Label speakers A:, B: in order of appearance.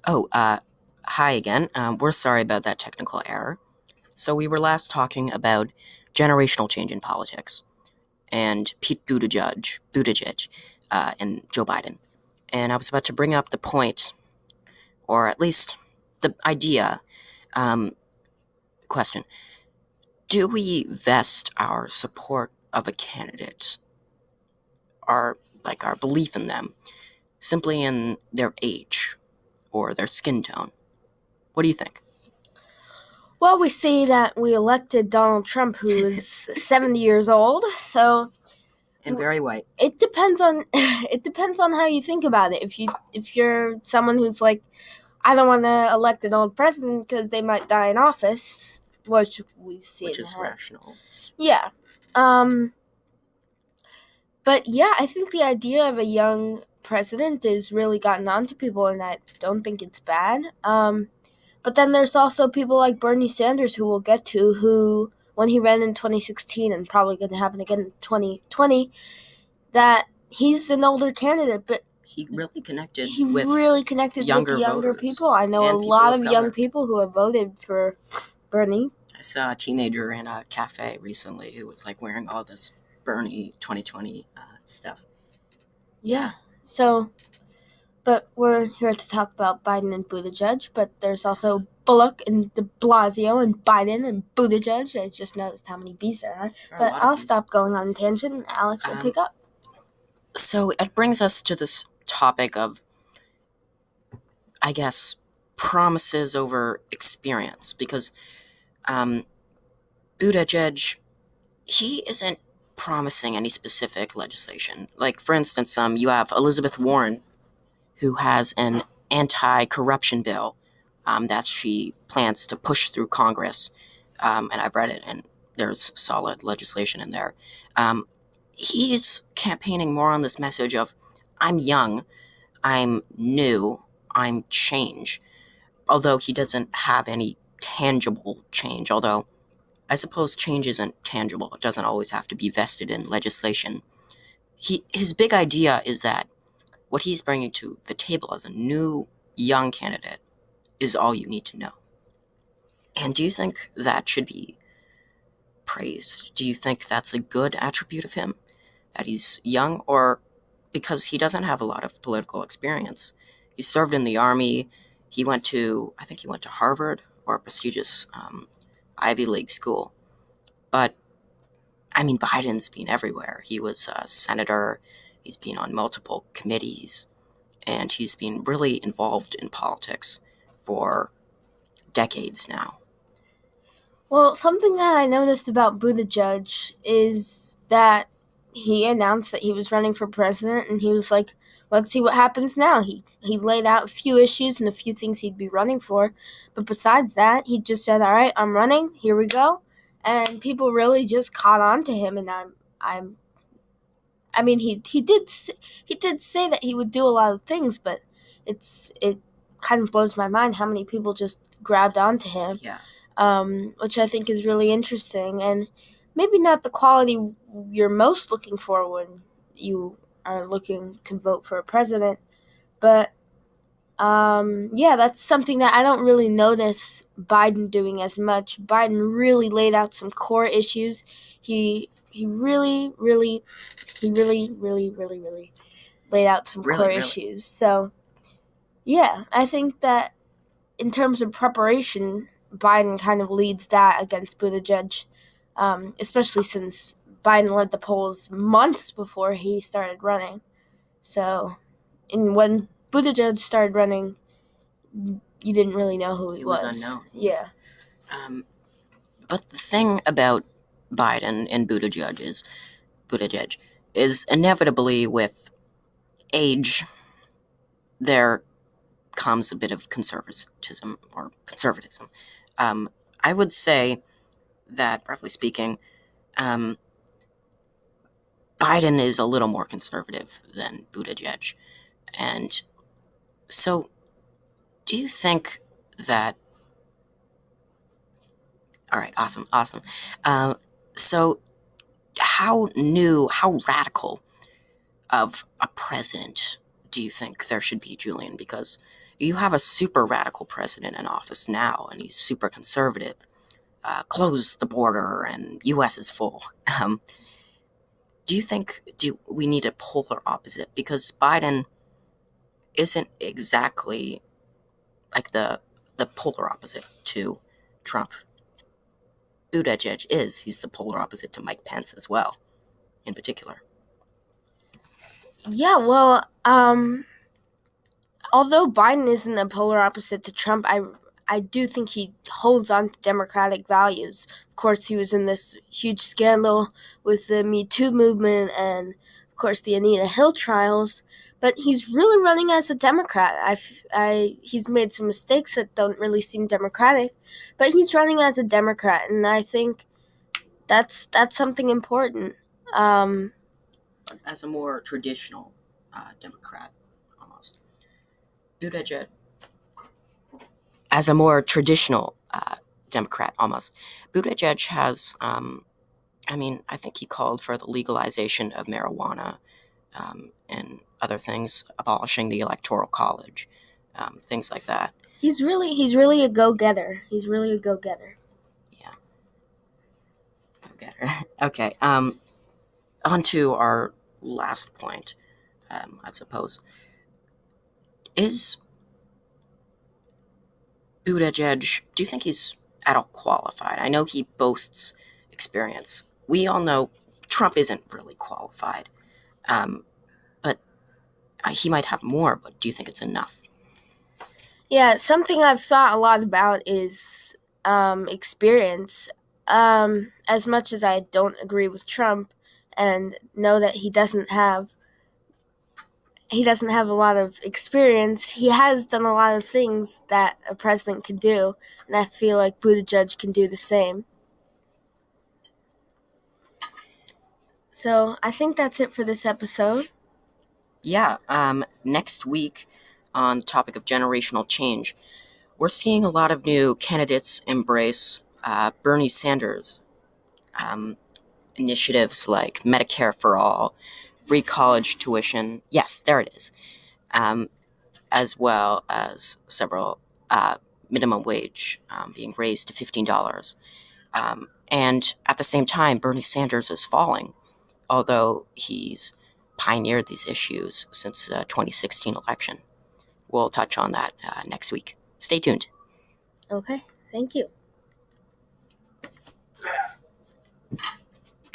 A: Oh, hi again. We're sorry about that technical error. So we were last talking about generational change in politics and Pete Buttigieg, and Joe Biden. And I was about to bring up the point, or at least the idea, um, question: Do we vest our support of a candidate, our belief in them, simply in their age or their skin tone? What do you think?
B: Well, we see that we elected Donald Trump, who is 70 years old. So
A: And very white.
B: it depends on it depends on how you think about it. If you're someone who's like, I don't want to elect an old president because they might die in office, which we see
A: Which
B: it
A: is
B: has.
A: rational.
B: Yeah. Um. But yeah, I think the idea of a young president has really gotten on to people, and I don't think it's bad. But then there's also people like Bernie Sanders, who we'll get to, who, when he ran in 2016 and probably going to happen again in 2020, that he's an older candidate, but
A: He really connected
B: he
A: with
B: really connected with the
A: younger
B: younger
A: voters
B: people. I know a
A: and people
B: lot
A: of
B: of young
A: color.
B: people who have voted for Bernie.
A: I saw a teenager in a cafe recently who was like wearing all this Bernie 2020 stuff.
B: Yeah. So, but we're here to talk about Biden and Buttigieg, but there's also Bullock and de Blasio and Biden and Buttigieg. I just noticed how many B's there are.
A: There are a
B: But
A: lot of
B: I'll
A: these.
B: stop going on a tangent and Alex will pick up.
A: So it brings us to this topic of, I guess, promises over experience, because um, Buttigieg, he isn't promising any specific legislation. Like, for instance, you have Elizabeth Warren, who has an anti-corruption bill that she plans to push through Congress, and I've read it, and there's solid legislation in there. Um, he's campaigning more on this message of, I'm young, I'm new, I'm change, although he doesn't have any tangible change, although I suppose change isn't tangible. It doesn't always have to be vested in legislation. His big idea is that what he's bringing to the table as a new young candidate is all you need to know. And do you think that should be praised? Do you think that's a good attribute of him? That he's young? Or because he doesn't have a lot of political experience? He served in the army. I think he went to Harvard, or a prestigious Ivy League school. But, I mean, Biden's been everywhere. He was a senator, he's been on multiple committees, and he's been really involved in politics for decades now.
B: Well, something that I noticed about Buttigieg is that he announced that he was running for president, and he was like, "Let's see what happens now." He laid out a few issues and a few things he'd be running for, but besides that, he just said, "All right, I'm running. Here we go," and people really just caught on to him. And I'm I mean, he did say that he would do a lot of things, but it kind of blows my mind how many people just grabbed onto him,
A: Yeah.
B: which I think is really interesting, and maybe not the quality you're most looking for when you are looking to vote for a president, but yeah, that's something that I don't really notice Biden doing as much. Biden really laid out some core issues. He really, really, he really, really, really, really laid out some
A: Really,
B: core
A: really.
B: issues. So yeah, I think that in terms of preparation, Biden kind of leads that against Buttigieg, especially since Biden led the polls months before he started running. So, and when Buttigieg started running, you didn't really know who he
A: He was
B: was.
A: unknown.
B: Yeah.
A: Um, but the thing about Biden and Buttigieg is inevitably with age, there comes a bit of conservatism. Um, I would say that, roughly speaking, um, Biden is a little more conservative than Buttigieg. And so, do you think that? All right, awesome, awesome. Um, so, how radical of a president do you think there should be, Julian? Because You have a super radical president in office now, and he's super conservative. Close the border, and U.S. is full. Um, do you think we need a polar opposite? Because Biden isn't exactly like the polar opposite to Trump. Buttigieg is. He's the polar opposite to Mike Pence as well, in particular.
B: Yeah, well, although Biden isn't the polar opposite to Trump, I do think he holds on to democratic values. Of course, he was in this huge scandal with the Me Too movement and, of course, the Anita Hill trials. But he's really running as a Democrat. He's made some mistakes that don't really seem democratic, but he's running as a Democrat, and I think that's something important.
A: As a more traditional Democrat, almost. Buttigieg, as a more traditional Democrat, almost. Buttigieg has, I think he called for the legalization of marijuana and other things, abolishing the Electoral College, things like that.
B: He's really a go-getter. He's really a go-getter.
A: Yeah. Go-getter. Okay. On to our last point, I suppose. Is Buttigieg, do you think he's at all qualified? I know he boasts experience. We all know Trump isn't really qualified, but he might have more, but do you think it's enough?
B: Yeah, something I've thought a lot about is experience. As much as I don't agree with Trump and know that he doesn't have a lot of experience, he has done a lot of things that a president can do, and I feel like Buttigieg can do the same. So I think that's it for this episode.
A: Yeah, next week on the topic of generational change, we're seeing a lot of new candidates embrace Bernie Sanders initiatives like Medicare for All, free college tuition. Yes, there it is. As well as several minimum wage being raised to $15. And at the same time, Bernie Sanders is falling, although he's pioneered these issues since the 2016 election. We'll touch on that next week. Stay tuned.
B: Okay, thank you.